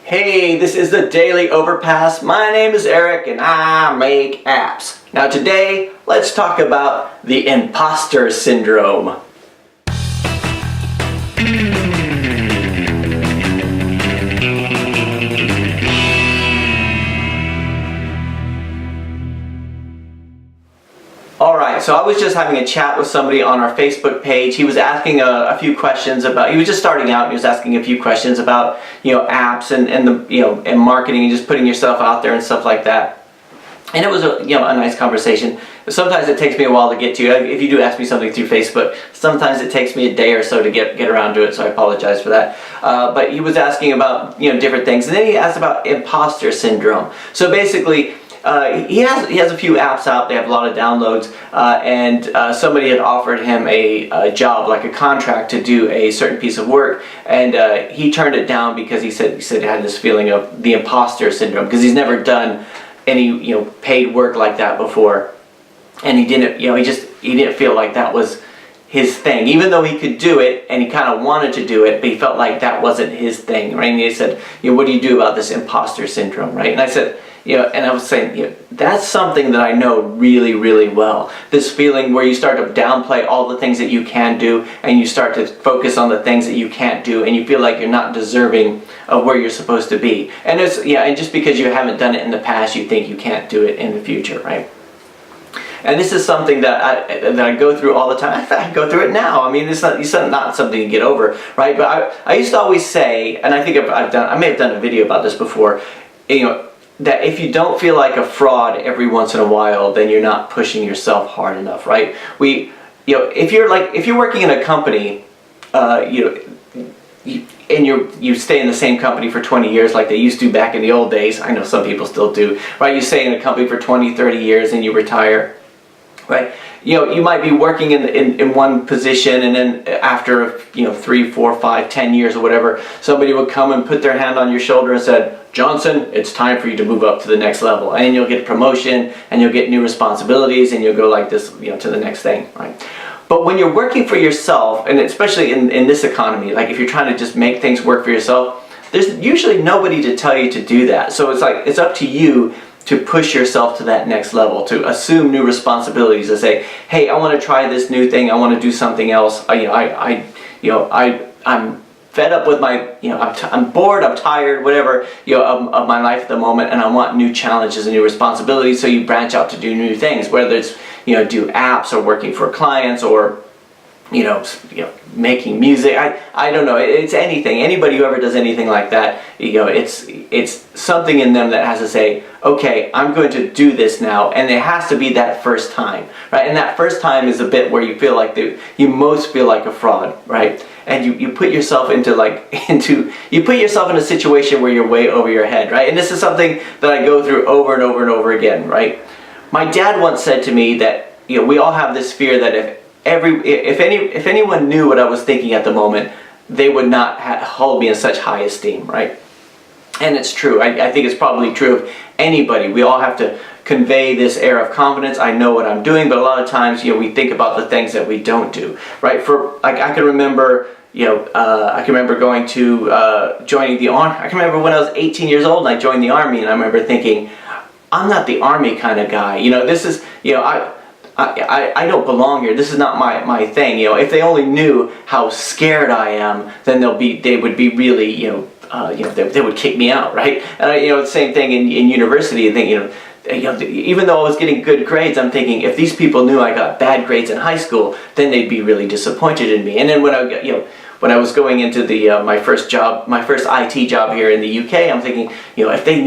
Hey, this is the Daily Overpass. My name is Eric and I make apps. Now today, let's talk about the imposter syndrome. Alright, so I was just having a chat with somebody on our Facebook page. He was asking a few questions about, he was just starting out and he was asking a few questions about, apps and marketing and just putting yourself out there and stuff like that. And it was a nice conversation. Sometimes it takes me a while to get to. If you do ask me something through Facebook, sometimes it takes me a day or so to get around to it, so I apologize for that. But he was asking about different things, and then he asked about imposter syndrome. So basically, he has a few apps out. They have a lot of downloads, and somebody had offered him a job, like a contract, to do a certain piece of work, and he turned it down because he said he had this feeling of the imposter syndrome because he's never done any paid work like that before, and he didn't he didn't feel like that was his thing, even though he could do it and he kind of wanted to do it, but he felt like that wasn't his thing, right? And he said, what do you do about this imposter syndrome, right? And I said, and I was saying, that's something that I know really, really well. This feeling where you start to downplay all the things that you can do and you start to focus on the things that you can't do and you feel like you're not deserving of where you're supposed to be. And it's, and just because you haven't done it in the past, you think you can't do it in the future, right? And this is something that I go through all the time. I go through it now. I mean, it's not something to get over, right? But I used to always say, and I think I may have done a video about this before, that if you don't feel like a fraud every once in a while, then you're not pushing yourself hard enough, right? If you're working in a company, you stay in the same company for 20 years like they used to back in the old days. I know some people still do, right? You stay in a company for 20, 30 years and you retire, right? You might be working in one position, and then after 3, 4, 5, 10 years or whatever, somebody would come and put their hand on your shoulder and said, Johnson, it's time for you to move up to the next level, and you'll get a promotion and you'll get new responsibilities and you'll go like this to the next thing, right? But when you're working for yourself, and especially in this economy, like if you're trying to just make things work for yourself, there's usually nobody to tell you to do that. So it's up to you to push yourself to that next level, to assume new responsibilities, to say, hey, I want to try this new thing, I want to do something else. I'm fed up with my, I'm bored, I'm tired, whatever, of my life at the moment, and I want new challenges and new responsibilities. So you branch out to do new things, whether it's do apps or working for clients or making music. I don't know. It's anything. Anybody who ever does anything like that, it's something in them that has to say, okay, I'm going to do this now, and it has to be that first time, right? And that first time is a bit where you feel like you most feel like a fraud, right? And you put yourself you put yourself in a situation where you're way over your head, right? And this is something that I go through over and over and over again, right? My dad once said to me that we all have this fear that if anyone knew what I was thinking at the moment, they would not hold me in such high esteem, right? And it's true. I think it's probably true of anybody. We all have to convey this air of confidence. I know what I'm doing, but a lot of times, we think about the things that we don't do, right? I can remember, going to joining the army. I can remember when I was 18 years old and I joined the army, and I remember thinking, I'm not the army kind of guy. This is, I don't belong here. This is not my thing. If they only knew how scared I am, then they would be really, they would kick me out, right? And the same thing in university. I think, even though I was getting good grades, I'm thinking, if these people knew I got bad grades in high school, then they'd be really disappointed in me. And then when I was going into my first IT job here in the UK, I'm thinking, if they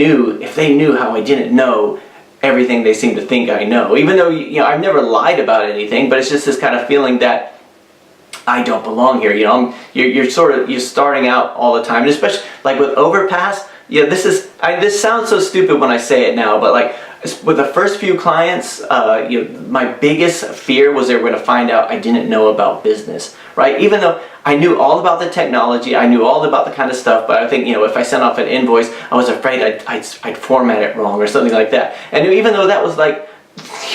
knew how I didn't know everything they seem to think I know, even though I've never lied about anything, but it's just this kind of feeling that I don't belong here. You're starting out all the time, and especially like with Overpass. This sounds so stupid when I say it now, but like with the first few clients, my biggest fear was they were going to find out I didn't know about business, right? Even though I knew all about the technology, I knew all about the kind of stuff, but I think, if I sent off an invoice, I was afraid I'd format it wrong or something like that. And even though that was like,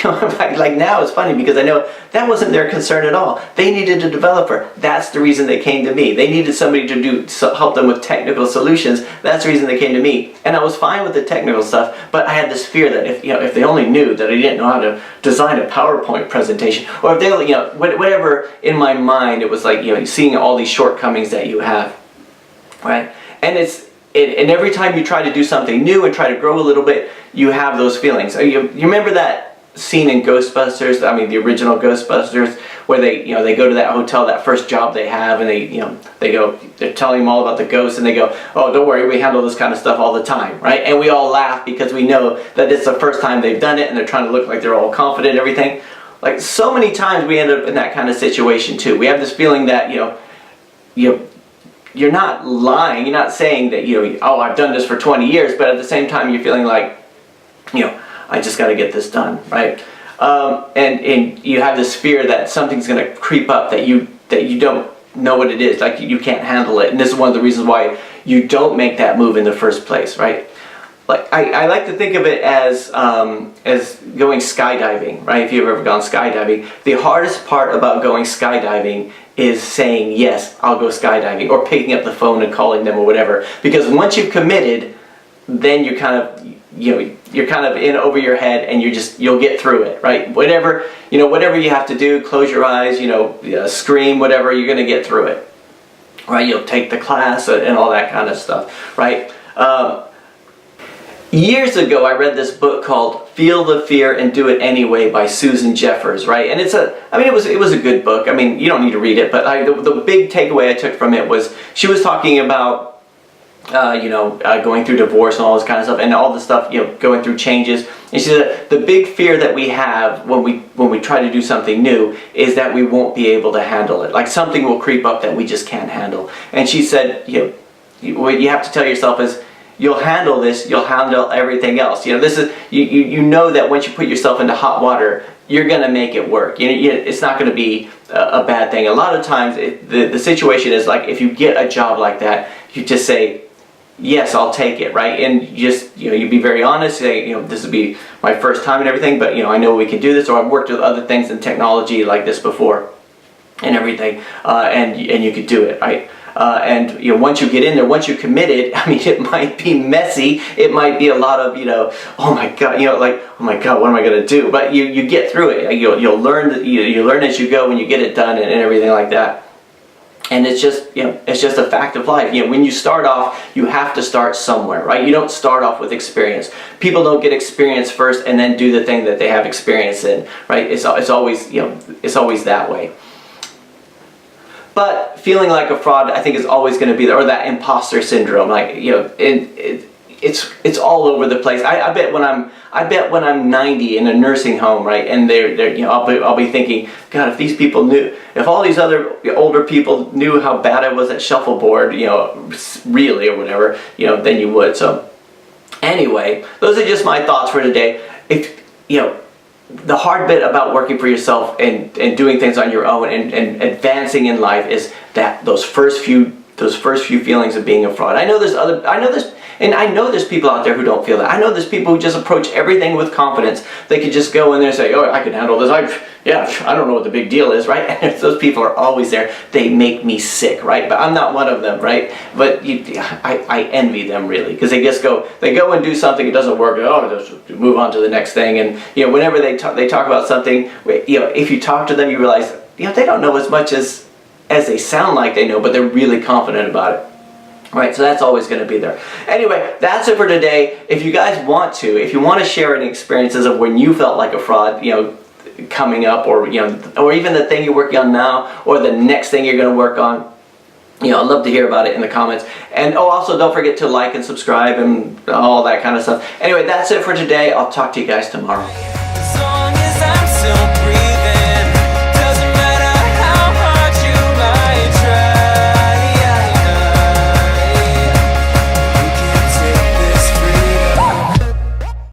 like now it's funny because I know that wasn't their concern at all. They needed a developer. That's the reason they came to me. They needed somebody to help them with technical solutions. That's the reason they came to me. And I was fine with the technical stuff, but I had this fear that if they only knew that I didn't know how to design a PowerPoint presentation, or if they, whatever in my mind, it was like, seeing all these shortcomings that you have, right? And and every time you try to do something new and try to grow a little bit, you have those feelings. You remember that scene in Ghostbusters, I mean the original Ghostbusters, where they go to that hotel, that first job they have, and they're telling them all about the ghosts, and they go, oh, don't worry, we handle this kind of stuff all the time, right? And we all laugh because we know that it's the first time they've done it, and they're trying to look like they're all confident and everything. Like, so many times we end up in that kind of situation too. We have this feeling that, you're not lying, you're not saying that, oh, I've done this for 20 years, but at the same time you're feeling like, I just got to get this done, right? And you have this fear that something's going to creep up, that you don't know what it is, like you can't handle it. And this is one of the reasons why you don't make that move in the first place, right? Like, I like to think of it as going skydiving, right? If you've ever gone skydiving, the hardest part about going skydiving is saying, yes, I'll go skydiving, or picking up the phone and calling them or whatever. Because once you've committed, then you're kind of, you're kind of in over your head, and you'll get through it, right? Whatever you have to do, close your eyes, scream, whatever, you're going to get through it, right? You'll take the class and all that kind of stuff, right? Years ago, I read this book called Feel the Fear and Do It Anyway by Susan Jeffers, right? And it was a good book. I mean, you don't need to read it, but the big takeaway I took from it was she was talking about, going through divorce and all this kind of stuff, and all the stuff, going through changes. And she said the big fear that we have when we try to do something new is that we won't be able to handle it. Like, something will creep up that we just can't handle. And she said, what you have to tell yourself is, you'll handle this, you'll handle everything else. This is, you know that once you put yourself into hot water, you're going to make it work. It's not going to be a bad thing. A lot of times, the situation is like, if you get a job like that, you just say, yes, I'll take it, right? And you be very honest, say, this would be my first time and everything, but I know we can do this, or I've worked with other things in technology like this before and everything, and you could do it, right? And once you get in there, once you're committed, I mean, it might be messy. It might be a lot of, oh my God, like, oh my God, what am I going to do? But you get through it. You'll learn. You learn as you go when you get it done and everything like that. And it's just, it's just a fact of life. When you start off, you have to start somewhere, right? You don't start off with experience. People don't get experience first and then do the thing that they have experience in, right? It's always, it's always that way. But feeling like a fraud, I think, is always going to be there, or that imposter syndrome. Like, it's all over the place. I bet when I'm 90 in a nursing home, right, and I'll be thinking, God, if these people knew, if all these other older people knew how bad I was at shuffleboard, really, or whatever, then you would. So anyway, those are just my thoughts for today. If the hard bit about working for yourself and doing things on your own and advancing in life is that those first few feelings of being a fraud. I know there's people out there who don't feel that. I know there's people who just approach everything with confidence. They could just go in there and say, oh, I can handle this. I don't know what the big deal is, right? And those people are always there. They make me sick, right? But I'm not one of them, right? But I envy them, really, because they go and do something, it doesn't work. Oh, just move on to the next thing. And whenever they talk about something, if you talk to them, you realize they don't know as much as they sound like they know, but they're really confident about it. Right, so that's always going to be there. Anyway, that's it for today. If you guys want to share any experiences of when you felt like a fraud, coming up, or or even the thing you're working on now, or the next thing you're going to work on, I'd love to hear about it in the comments. And also don't forget to like and subscribe and all that kind of stuff. Anyway, that's it for today. I'll talk to you guys tomorrow.